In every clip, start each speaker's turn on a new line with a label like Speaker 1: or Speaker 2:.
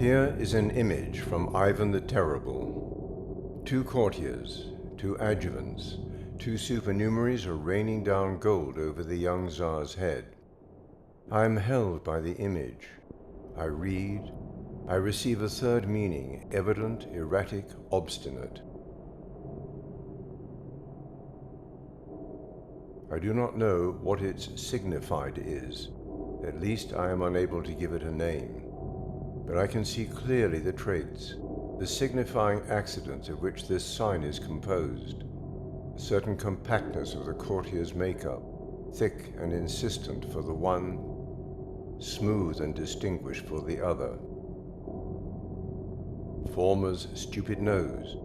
Speaker 1: Here is an image from Ivan the Terrible. 2 courtiers, 2 adjuvants, 2 supernumeraries are raining down gold over the young Tsar's head. I am held by the image. I read. I receive a third meaning, evident, erratic, obstinate. I do not know what its signified is. At least I am unable to give it a name. But I can see clearly the traits, the signifying accidents of which this sign is composed. A certain compactness of the courtier's makeup, thick and insistent for the one, smooth and distinguished for the other. Former's stupid nose,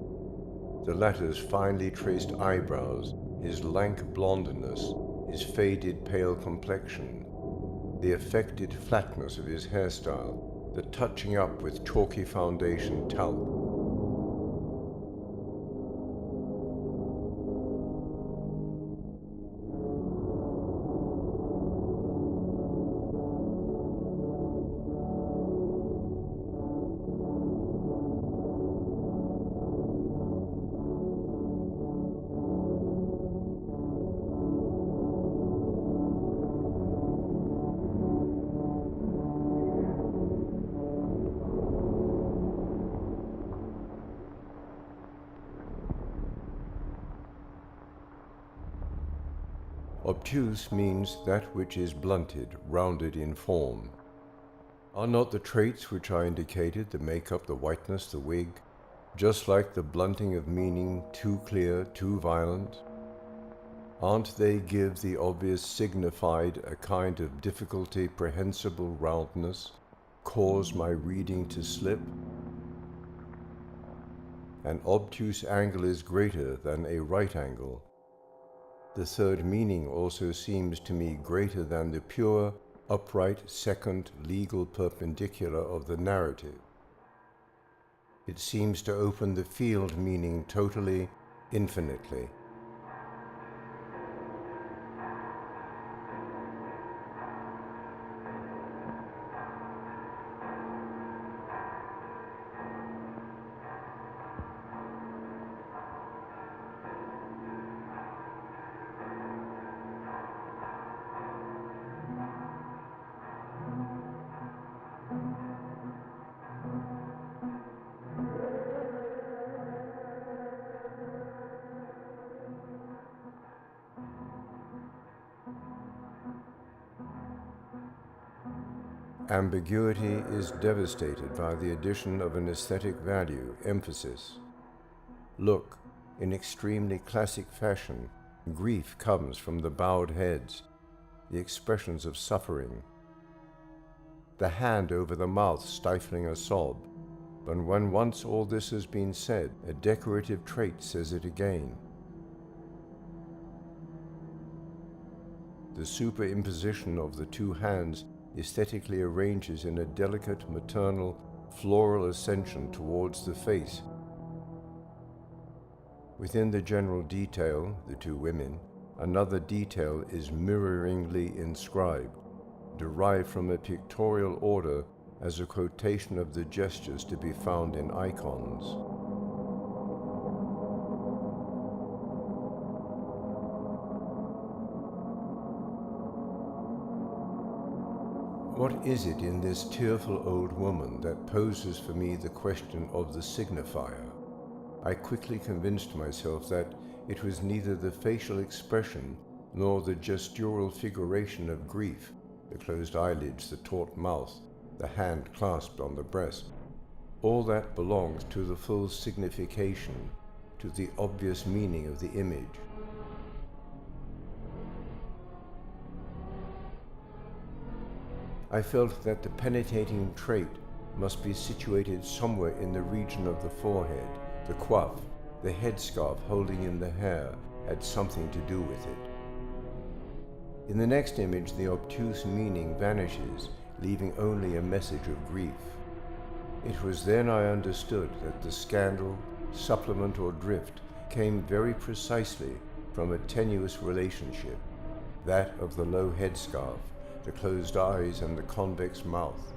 Speaker 1: the latter's finely traced eyebrows, his lank blondness, his faded pale complexion, the affected flatness of his hairstyle, the touching up with chalky foundation talc. Obtuse means that which is blunted, rounded in form. Are not the traits which I indicated, the makeup, the whiteness, the wig, just like the blunting of meaning, too clear, too violent? Aren't they give the obvious signified a kind of difficulty prehensible roundness, cause my reading to slip? An obtuse angle is greater than a right angle. The third meaning also seems to me greater than the pure, upright, second, legal perpendicular of the narrative. It seems to open the field meaning totally, infinitely. Ambiguity is devastated by the addition of an aesthetic value, emphasis. Look, in extremely classic fashion, grief comes from the bowed heads, the expressions of suffering. The hand over the mouth stifling a sob, but when once all this has been said, a decorative trait says it again. The superimposition of the 2 hands aesthetically arranges in a delicate maternal floral ascension towards the face. Within the general detail, the 2 women, another detail is mirroringly inscribed, derived from a pictorial order as a quotation of the gestures to be found in icons. What is it in this tearful old woman that poses for me the question of the signifier? I quickly convinced myself that it was neither the facial expression nor the gestural figuration of grief, the closed eyelids, the taut mouth, the hand clasped on the breast. All that belongs to the full signification, to the obvious meaning of the image. I felt that the penetrating trait must be situated somewhere in the region of the forehead. The coif, the headscarf holding in the hair, had something to do with it. In the next image, the obtuse meaning vanishes, leaving only a message of grief. It was then I understood that the scandal, supplement or drift came very precisely from a tenuous relationship, that of the low headscarf, the closed eyes and the convex mouth.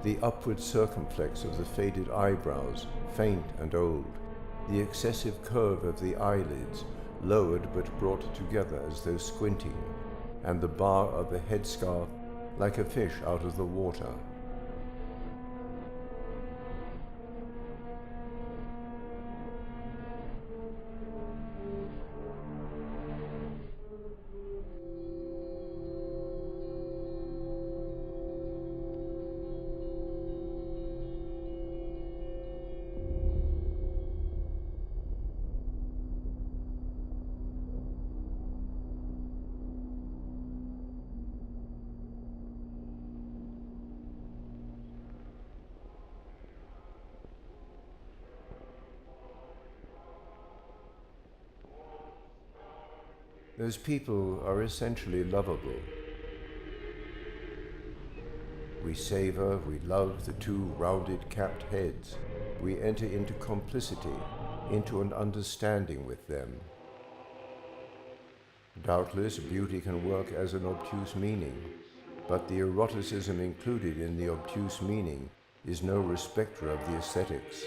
Speaker 1: The upward circumflex of the faded eyebrows, faint and old, the excessive curve of the eyelids, lowered but brought together as though squinting, and the bar of the headscarf like a fish out of the water. Those people are essentially lovable. We savor, we love the two rounded capped heads. We enter into complicity, into an understanding with them. Doubtless, beauty can work as an obtuse meaning, but the eroticism included in the obtuse meaning is no respecter of the aesthetics.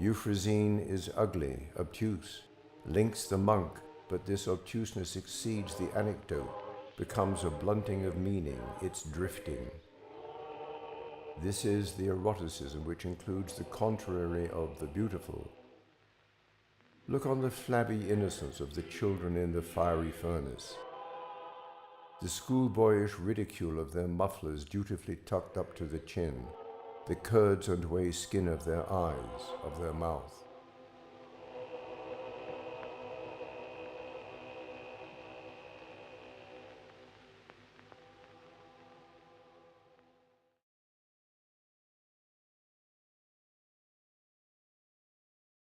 Speaker 1: Euphrazine is ugly, obtuse, links the monk, but this obtuseness exceeds the anecdote, becomes a blunting of meaning, it's drifting. This is the eroticism which includes the contrary of the beautiful. Look on the flabby innocence of the children in the fiery furnace. The schoolboyish ridicule of their mufflers dutifully tucked up to the chin, the curds and whey skin of their eyes, of their mouth.